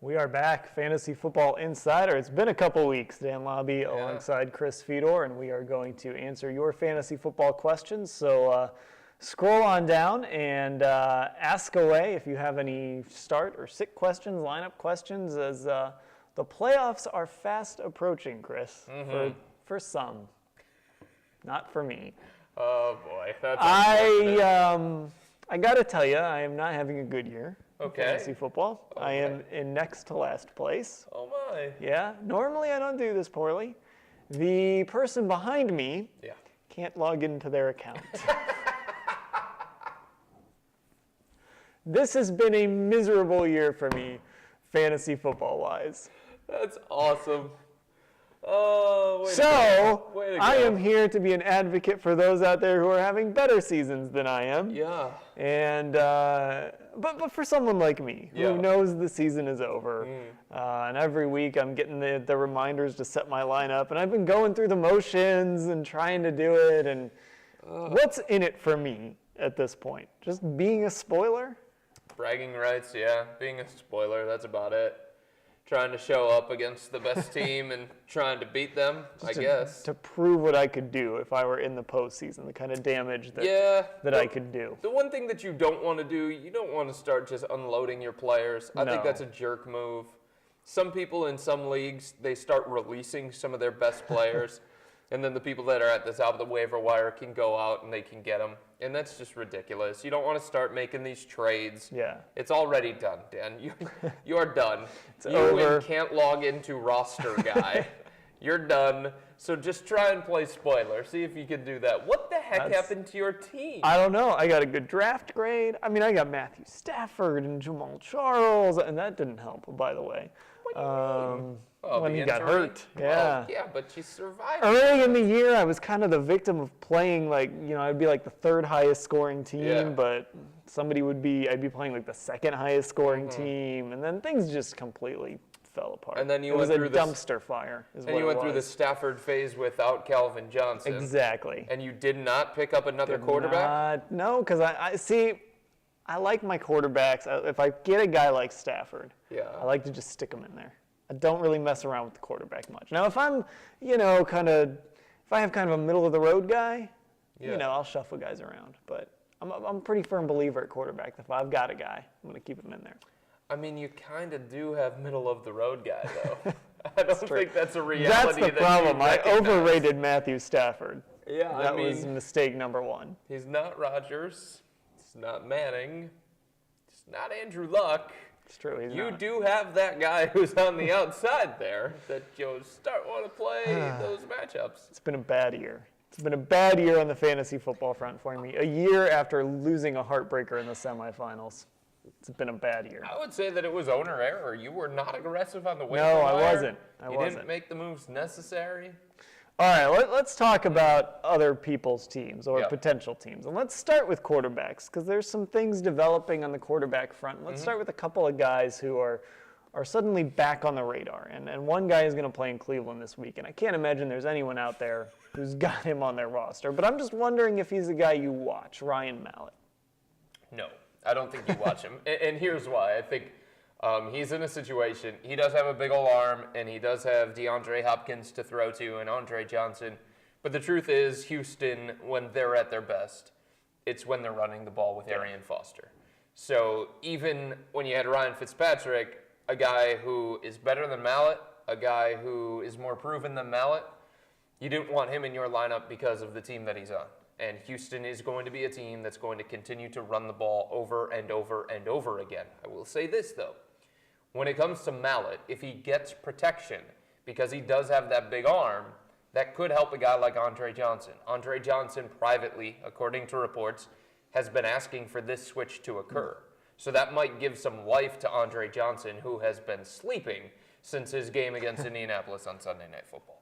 We are back, Fantasy Football Insider. It's been a couple weeks, Dan Labbe alongside Chris Fedor, and we are going to answer your fantasy football questions. So scroll on down and ask away if you have any start or sit questions, lineup questions, as the playoffs are fast approaching, Chris, for some. Not for me. Oh boy, that's I got to tell you, I am not having a good year. Okay. Fantasy football. Okay. I am in next to last place. Oh my. Yeah, normally I don't do this poorly. The person behind me can't log into their account. This has been a miserable year for me, fantasy football-wise. That's awesome. Oh, way to go. I am here to be an advocate for those out there who are having better seasons than I am. Yeah. And but for someone like me who knows the season is over, and every week I'm getting the reminders to set my lineup, and I've been going through the motions and trying to do it. And what's in it for me at this point? Just being a spoiler? Bragging rights, yeah. Being a spoiler, that's about it. Trying to show up against the best team and trying to beat them, I guess. To prove what I could do if I were in the postseason, the kind of damage that I could do. The one thing that you don't want to do, you don't want to start just unloading your players. I think that's a jerk move. Some people in some leagues, they start releasing some of their best players, and then the people that are at the top of the waiver wire can go out and they can get them. And that's just ridiculous. You don't want to start making these trades. Yeah. It's already done, Dan. You are done. It's over. Can't log into roster guy. You're done. So just try and play spoiler. See if you can do that. What the heck happened to your team? I don't know. I got a good draft grade. I mean, I got Mathews, Stafford, and Jamal Charles, and that didn't help, by the way. What do you mean? When he got hurt. Yeah. Yeah, but you survived. Early in the year, I was kind of the victim of playing I'd be like the third highest scoring team, but I'd be playing like the second highest scoring team, and then things just completely fell apart. And then you went through dumpster fire. And you went through the Stafford phase without Calvin Johnson. Exactly. And you did not pick up another quarterback? No, because I like my quarterbacks. If I get a guy like Stafford, I like to just stick him in there. I don't really mess around with the quarterback much. Now, if I'm, if I have kind of a middle of the road guy, I'll shuffle guys around. But I'm a pretty firm believer at quarterback. If I've got a guy, I'm going to keep him in there. I mean, you kind of do have middle of the road guy, though. I don't think that's a reality. That's the problem. I overrated Matthew Stafford. Yeah, that was mistake number one. He's not Rodgers. He's not Manning. He's not Andrew Luck. It's true. You do have that guy who's on the outside there that you'll want to play those matchups. It's been a bad year. It's been a bad year on the fantasy football front for me. A year after losing a heartbreaker in the semifinals. It's been a bad year. I would say that it was owner error. You were not aggressive on the waiver wire. No, I wasn't. You didn't make the moves necessary. All right, let's talk about other people's teams or potential teams. And let's start with quarterbacks because there's some things developing on the quarterback front. Let's start with a couple of guys who are suddenly back on the radar. And one guy is going to play in Cleveland this week. And I can't imagine there's anyone out there who's got him on their roster. But I'm just wondering if he's a guy you watch, Ryan Mallett. No, I don't think you watch him. And here's why. I think he's in a situation, he does have a big old arm, and he does have DeAndre Hopkins to throw to and Andre Johnson. But the truth is, Houston, when they're at their best, it's when they're running the ball with Arian Foster. So even when you had Ryan Fitzpatrick, a guy who is better than Mallett, a guy who is more proven than Mallett, you didn't want him in your lineup because of the team that he's on. And Houston is going to be a team that's going to continue to run the ball over and over and over again. I will say this, though. When it comes to Mallett, if he gets protection, because he does have that big arm, that could help a guy like Andre Johnson. Andre Johnson, privately, according to reports, has been asking for this switch to occur. So that might give some life to Andre Johnson, who has been sleeping since his game against Indianapolis on Sunday Night Football.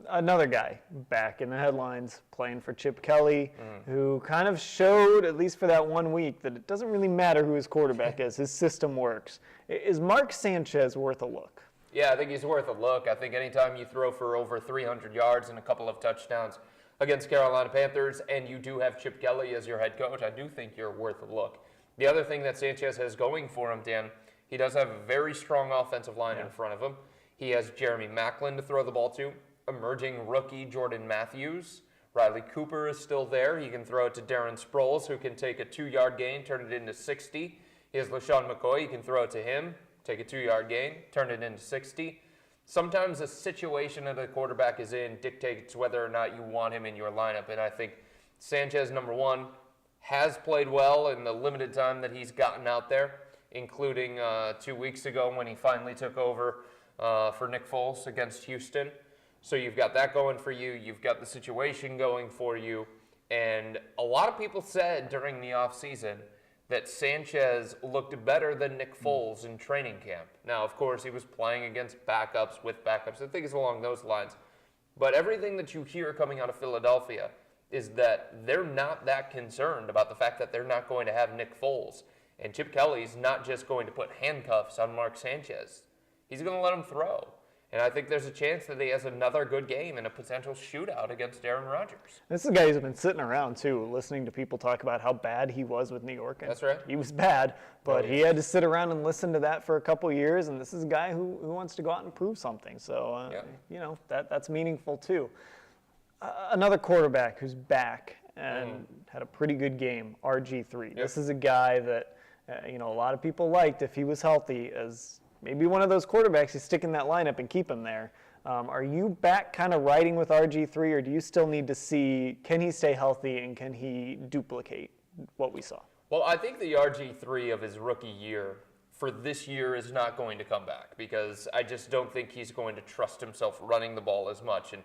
Another guy back in the headlines playing for Chip Kelly, who kind of showed, at least for that 1 week, that it doesn't really matter who his quarterback is. His system works. Is Mark Sanchez worth a look? Yeah, I think he's worth a look. I think anytime you throw for over 300 yards and a couple of touchdowns against Carolina Panthers and you do have Chip Kelly as your head coach, I do think you're worth a look. The other thing that Sanchez has going for him, Dan, He does have a very strong offensive line in front of him. He has Jeremy Maclin to throw the ball to, emerging rookie Jordan Mathews. Riley Cooper is still there. He can throw it to Darren Sproles, who can take a 2-yard gain, turn it into 60. He has LaShawn McCoy. You can throw it to him, take a 2-yard gain, turn it into 60. Sometimes the situation that a quarterback is in dictates whether or not you want him in your lineup. And I think Sanchez, number one, has played well in the limited time that he's gotten out there, including 2 weeks ago when he finally took over for Nick Foles against Houston. So you've got that going for you. You've got the situation going for you. And a lot of people said during the offseason that Sanchez looked better than Nick Foles in training camp. Now, of course, he was playing against backups, with backups, and things along those lines. But everything that you hear coming out of Philadelphia is that they're not that concerned about the fact that they're not going to have Nick Foles. And Chip Kelly's not just going to put handcuffs on Mark Sanchez. He's going to let him throw. And I think there's a chance that he has another good game in a potential shootout against Aaron Rodgers. This is a guy who's been sitting around, too, listening to people talk about how bad he was with New York. And that's right. He was bad, but he had to sit around and listen to that for a couple years, and this is a guy who wants to go out and prove something. So, you know, that's meaningful, too. Another quarterback who's back and had a pretty good game, RG3. Yep. This is a guy that, you know, a lot of people liked if he was healthy as maybe one of those quarterbacks you stick in that lineup and keep him there. Are you back kind of riding with RG3, or do you still need to see, can he stay healthy and can he duplicate what we saw? Well, I think the RG3 of his rookie year for this year is not going to come back, because I just don't think he's going to trust himself running the ball as much. And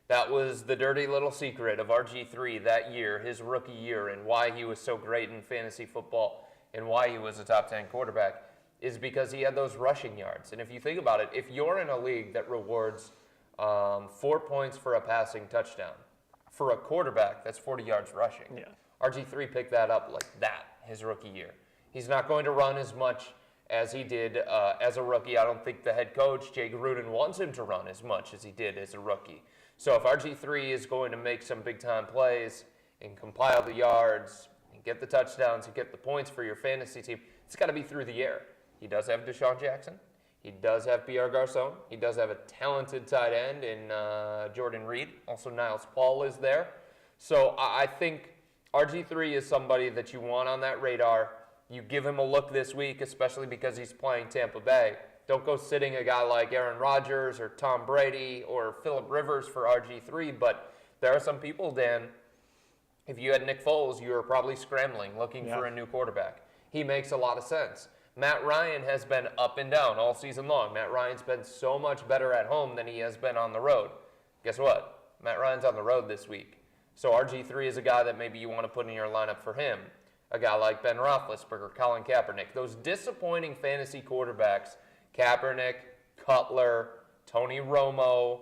that was the dirty little secret of RG3 that year, his rookie year, and why he was so great in fantasy football and why he was a top 10 quarterback, is because he had those rushing yards. And if you think about it, if you're in a league that rewards 4 points for a passing touchdown, for a quarterback, that's 40 yards rushing. Yeah. RG3 picked that up like that his rookie year. He's not going to run as much as he did as a rookie. I don't think the head coach, Jay Gruden, wants him to run as much as he did as a rookie. So if RG3 is going to make some big-time plays and compile the yards and get the touchdowns and get the points for your fantasy team, it's got to be through the air. He does have Deshaun Jackson. He does have Pierre Garçon. He does have a talented tight end in Jordan Reed. Also, Niles Paul is there. So I think RG3 is somebody that you want on that radar. You give him a look this week, especially because he's playing Tampa Bay. Don't go sitting a guy like Aaron Rodgers or Tom Brady or Phillip Rivers for RG3. But there are some people, Dan, if you had Nick Foles, you were probably scrambling, looking for a new quarterback. He makes a lot of sense. Matt Ryan has been up and down all season long. Matt Ryan's been so much better at home than he has been on the road. Guess what? Matt Ryan's on the road this week. So RG3 is a guy that maybe you want to put in your lineup for him. A guy like Ben Roethlisberger, Colin Kaepernick. Those disappointing fantasy quarterbacks, Kaepernick, Cutler, Tony Romo,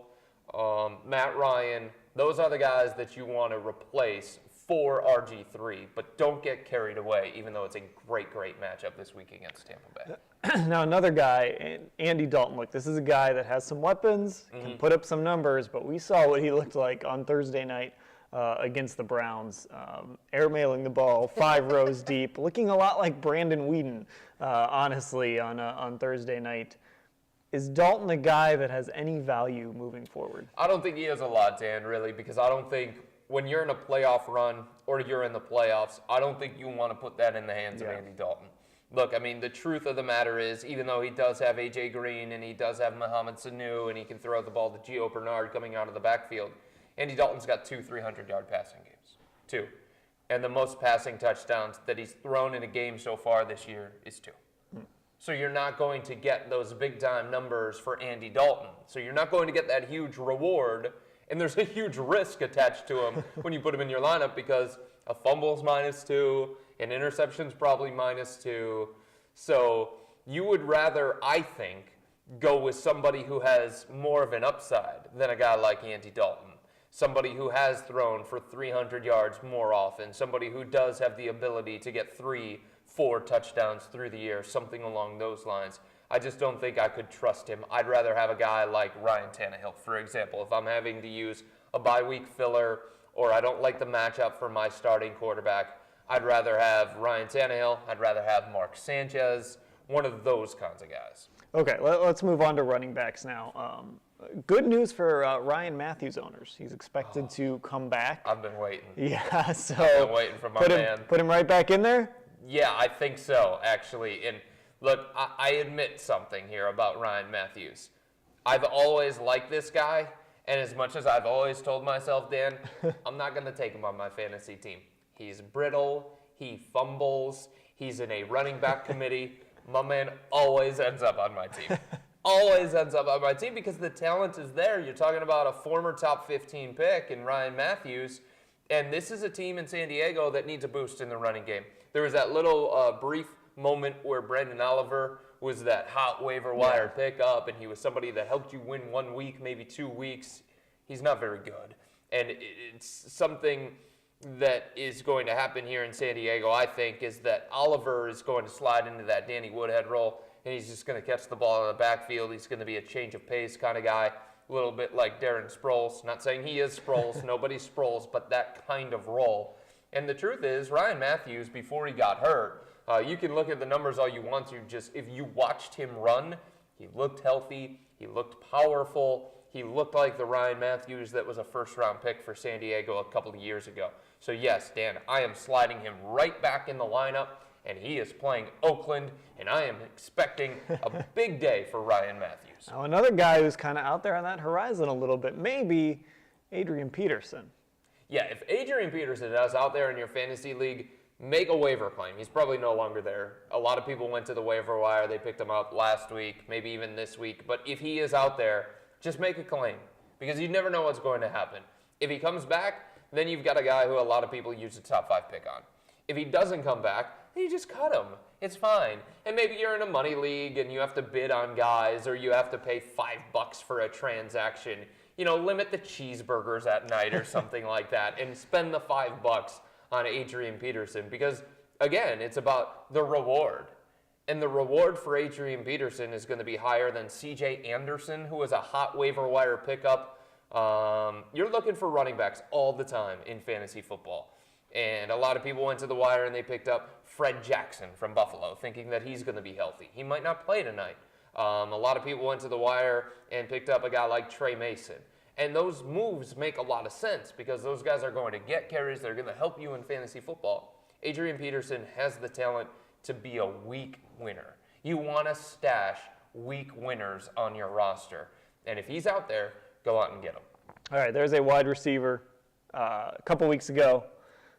Matt Ryan, those are the guys that you want to replace for RG3, but don't get carried away, even though it's a great, great matchup this week against Tampa Bay. Now, another guy, Andy Dalton. Look, this is a guy that has some weapons, can put up some numbers, but we saw what he looked like on Thursday night against the Browns, airmailing the ball 5 rows deep, looking a lot like Brandon Weeden, honestly, on Thursday night. Is Dalton a guy that has any value moving forward? I don't think he has a lot, Dan, really, because I don't think when you're in a playoff run or you're in the playoffs, I don't think you want to put that in the hands of Andy Dalton. Look, I mean, the truth of the matter is, even though he does have A.J. Green and he does have Mohamed Sanu and he can throw the ball to Gio Bernard coming out of the backfield, Andy Dalton's got 2 300-yard passing games. 2. And the most passing touchdowns that he's thrown in a game so far this year is 2. So you're not going to get those big-time numbers for Andy Dalton. So you're not going to get that huge reward. And there's a huge risk attached to him when you put him in your lineup, because a fumble's -2, an interception's probably -2. So you would rather, I think, go with somebody who has more of an upside than a guy like Andy Dalton. Somebody who has thrown for 300 yards more often. Somebody who does have the ability to get 3-4 touchdowns through the air, something along those lines. I just don't think I could trust him. I'd rather have a guy like Ryan Tannehill, for example. If I'm having to use a bye-week filler or I don't like the matchup for my starting quarterback, I'd rather have Ryan Tannehill. I'd rather have Mark Sanchez one of those kinds of guys. Okay, let's move on to running backs now. Good news for Ryan Mathews owners. He's expected to come back. I've been waiting. Yeah, so I've been waiting for my man. Put him right back in there? Yeah, I think so, actually. And look, I admit something here about Ryan Mathews. I've always liked this guy, and as much as I've always told myself, Dan, I'm not going to take him on my fantasy team. He's brittle, he fumbles, he's in a running back committee. My man always ends up on my team. Always ends up on my team because the talent is there. You're talking about a former top 15 pick in Ryan Mathews, and this is a team in San Diego that needs a boost in the running game. There was that little brief moment where Brandon Oliver was that hot waiver wire pickup, and he was somebody that helped you win 1 week, maybe 2 weeks. He's not very good, and it's something that is going to happen here in San Diego, I think, is that Oliver is going to slide into that Danny Woodhead role, and he's just going to catch the ball in the backfield. He's going to be a change of pace kind of guy, a little bit like Darren Sproles. Not saying he is Sproles, nobody's Sproles, but that kind of role. And the truth is, Ryan Mathews, before he got hurt, you can look at the numbers all you want to. Just if you watched him run, he looked healthy, he looked powerful, he looked like the Ryan Mathews that was a first-round pick for San Diego a couple of years ago. So yes, Dan, I am sliding him right back in the lineup, and he is playing Oakland, and I am expecting a big day for Ryan Mathews. Now, another guy who's kind of out there on that horizon a little bit, maybe Adrian Peterson. Yeah, if Adrian Peterson is out there in your fantasy league, make a waiver claim. He's probably no longer there. A lot of people went to the waiver wire. They picked him up last week, maybe even this week. But if he is out there, just make a claim because you never know what's going to happen. If he comes back, then you've got a guy who a lot of people use a top 5 pick on. If he doesn't come back, then you just cut him. It's fine. And maybe you're in a money league and you have to bid on guys or you have to pay $5 for a transaction. You know, limit the cheeseburgers at night or something like that and spend the $5 on Adrian Peterson because, again, it's about the reward. And the reward for Adrian Peterson is going to be higher than C.J. Anderson, who was a hot waiver wire pickup. You're looking for running backs all the time in fantasy football. And a lot of people went to the wire and they picked up Fred Jackson from Buffalo, thinking that he's going to be healthy. He might not play tonight. A lot of people went to the wire and picked up a guy like Trey Mason. And those moves make a lot of sense because those guys are going to get carries. They're going to help you in fantasy football. Adrian Peterson has the talent to be a week winner. You want to stash week winners on your roster. And if he's out there, go out and get him. All right, there's a wide receiver a couple weeks ago.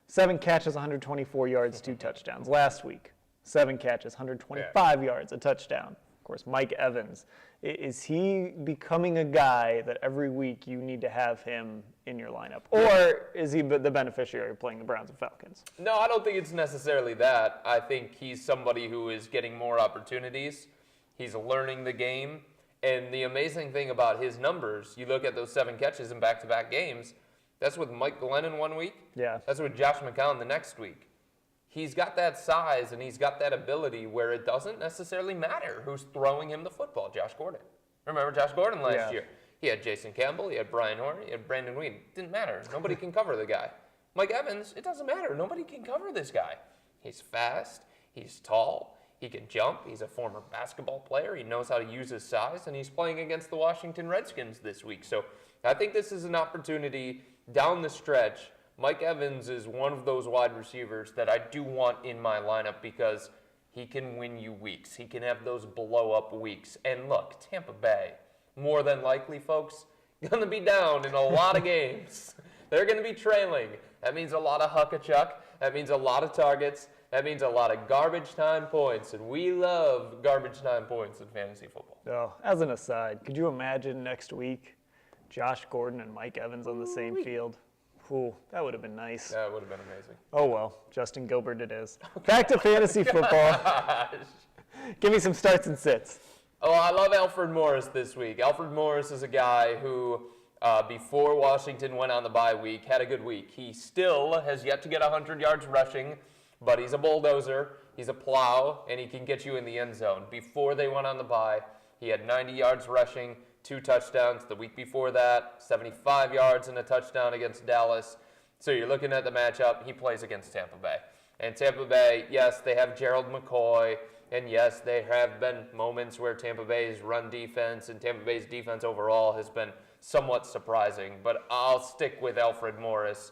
7 catches, 124 yards, 2 touchdowns. Last week, 7 catches, 125 yards, a touchdown. Of course, Mike Evans. Is he becoming a guy that every week you need to have him in your lineup? Or is he the beneficiary of playing the Browns and Falcons? No, I don't think it's necessarily that. I think he's somebody who is getting more opportunities. He's learning the game. And the amazing thing about his numbers, you look at those 7 catches in back-to-back games, that's with Mike Glennon 1 week. Yeah. That's with Josh McCown the next week. He's got that size and he's got that ability where it doesn't necessarily matter who's throwing him the football. Josh Gordon. Remember Josh Gordon last year? He had Jason Campbell, he had Brian Horn, he had Brandon Weed. Didn't matter. Nobody can cover the guy. Mike Evans, it doesn't matter. Nobody can cover this guy. He's fast, he's tall, he can jump, he's a former basketball player, he knows how to use his size, and he's playing against the Washington Redskins this week. So I think this is an opportunity down the stretch. Mike Evans is one of those wide receivers that I do want in my lineup because he can win you weeks. He can have those blow-up weeks. And look, Tampa Bay, more than likely, folks, going to be down in a lot of games. They're going to be trailing. That means a lot of huck-a-chuck. That means a lot of targets. That means a lot of garbage time points. And we love garbage time points in fantasy football. Oh, as an aside, could you imagine next week Josh Gordon and Mike Evans on the same field? Ooh, that would have been nice. That would have been amazing. Oh, well, Justin Gilbert it is. Back to fantasy football. Give me some starts and sits. Oh, I love Alfred Morris this week. Alfred Morris is a guy who, before Washington went on the bye week, had a good week. He still has yet to get 100 yards rushing, but he's a bulldozer, he's a plow, and he can get you in the end zone. Before they went on the bye, he had 90 yards rushing, 2 touchdowns. The week before that, 75 yards and a touchdown against Dallas. So you're looking at the matchup. He plays against Tampa Bay. And Tampa Bay, yes, they have Gerald McCoy. And yes, there have been moments where Tampa Bay's run defense and Tampa Bay's defense overall has been somewhat surprising. But I'll stick with Alfred Morris,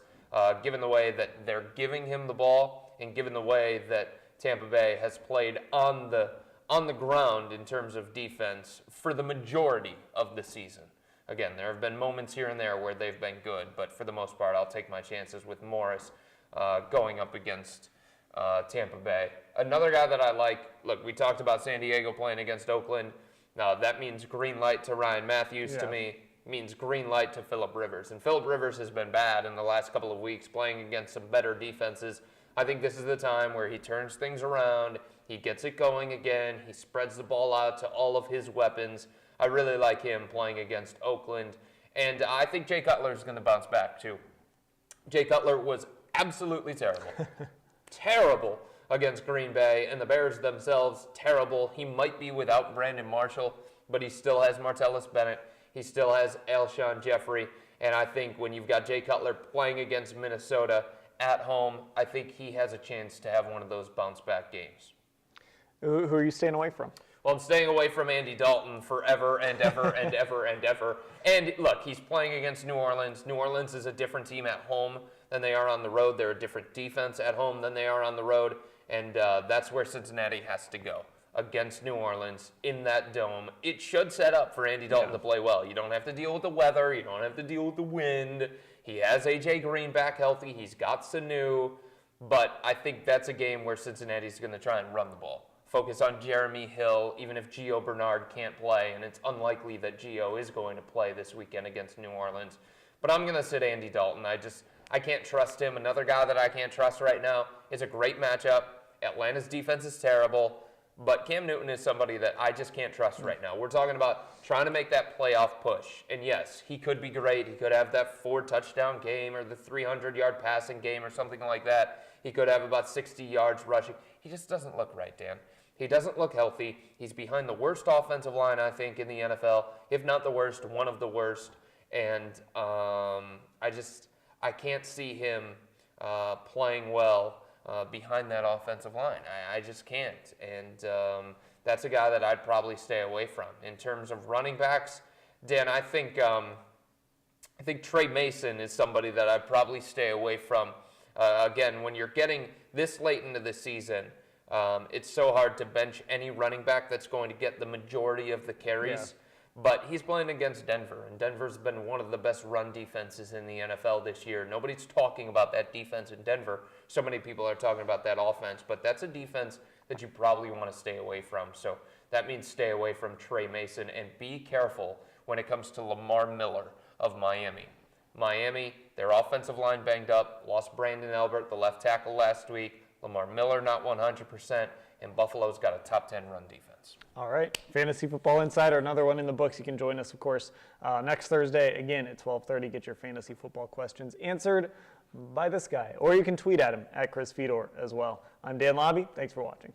given the way that they're giving him the ball and given the way that Tampa Bay has played on the ground in terms of defense for the majority of the season. Again, there have been moments here and there where they've been good, but for the most part, I'll take my chances with Morris going up against Tampa Bay. Another guy that I like, look, we talked about San Diego playing against Oakland. Now, that means green light to Ryan Mathews to me, means green light to Phillip Rivers. And Phillip Rivers has been bad in the last couple of weeks playing against some better defenses. I think this is the time where he turns things around, he gets it going again, he spreads the ball out to all of his weapons. I really like him playing against Oakland. And I think Jay Cutler is going to bounce back too. Jay Cutler was absolutely terrible. Terrible against Green Bay, and the Bears themselves, terrible. He might be without Brandon Marshall, but he still has Martellus Bennett. He still has Alshon Jeffrey. And I think when you've got Jay Cutler playing against Minnesota at home, I think he has a chance to have one of those bounce-back games. Who are you staying away from? Well, I'm staying away from Andy Dalton forever and ever and ever and ever. And look, he's playing against New Orleans. New Orleans is a different team at home than they are on the road. They're a different defense at home than they are on the road. And that's where Cincinnati has to go, against New Orleans in that dome. It should set up for Andy Dalton to play well. You don't have to deal with the weather. You don't have to deal with the wind. He has A.J. Green back healthy. He's got Sanu. But I think that's a game where Cincinnati's going to try and run the ball. Focus on Jeremy Hill, even if Gio Bernard can't play, and it's unlikely that Gio is going to play this weekend against New Orleans. But I'm going to sit Andy Dalton. I can't trust him. Another guy that I can't trust right now is a great matchup. Atlanta's defense is terrible, but Cam Newton is somebody that I just can't trust right now. We're talking about trying to make that playoff push. And yes, he could be great. He could have that 4-touchdown game or the 300-yard passing game or something like that. He could have about 60 yards rushing. He just doesn't look right, Dan. He doesn't look healthy. He's behind the worst offensive line, I think, in the NFL, if not the worst, one of the worst. And I can't see him playing well behind that offensive line. I just can't. And that's a guy that I'd probably stay away from. In terms of running backs, Dan, I think Trey Mason is somebody that I'd probably stay away from. Again, when you're getting this late into the season, it's so hard to bench any running back that's going to get the majority of the carries. Yeah. But he's playing against Denver, and Denver's been one of the best run defenses in the NFL this year. Nobody's talking about that defense in Denver. So many people are talking about that offense, but that's a defense that you probably want to stay away from. So that means stay away from Trey Mason, and be careful when it comes to Lamar Miller of Miami. Miami, their offensive line banged up, lost Brandon Albert, the left tackle, last week. Lamar Miller not 100%, and Buffalo's got a top 10 run defense. All right, Fantasy Football Insider, another one in the books. You can join us, of course, next Thursday, again at 12:30. Get your fantasy football questions answered by this guy, or you can tweet at him at Chris Fedor as well. I'm Dan Labbe. Thanks for watching.